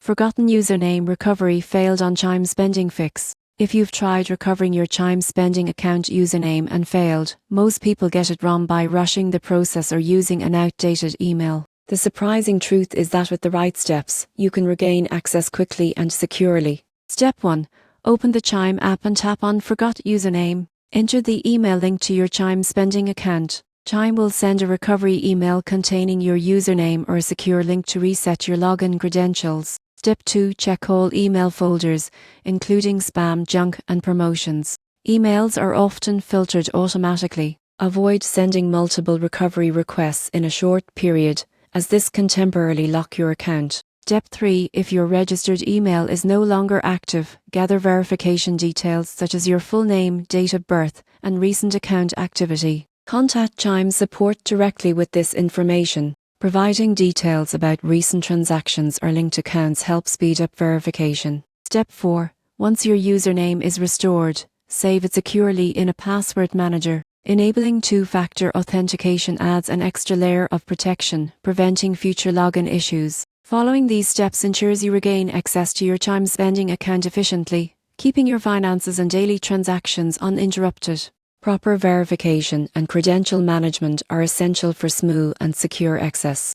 Forgotten username recovery failed on Chime Spending Fix. If you've tried recovering your Chime Spending account username and failed, most people get it wrong by rushing the process or using an outdated email. The surprising truth is that with the right steps, you can regain access quickly and securely. Step 1. Open the Chime app and tap on Forgot Username. Enter the email link to your Chime Spending account. Chime will send a recovery email containing your username or a secure link to reset your login credentials. Step 2. Check all email folders, including spam, junk, and promotions. Emails are often filtered automatically. Avoid sending multiple recovery requests in a short period, as this can temporarily lock your account. Step 3. If your registered email is no longer active, gather verification details such as your full name, date of birth, and recent account activity. Contact Chime support directly with this information. Providing details about recent transactions or linked accounts helps speed up verification. Step 4. Once your username is restored, save it securely in a password manager. Enabling two-factor authentication adds an extra layer of protection, preventing future login issues. Following these steps ensures you regain access to your Chime Spending account efficiently, keeping your finances and daily transactions uninterrupted. Proper verification and credential management are essential for smooth and secure access.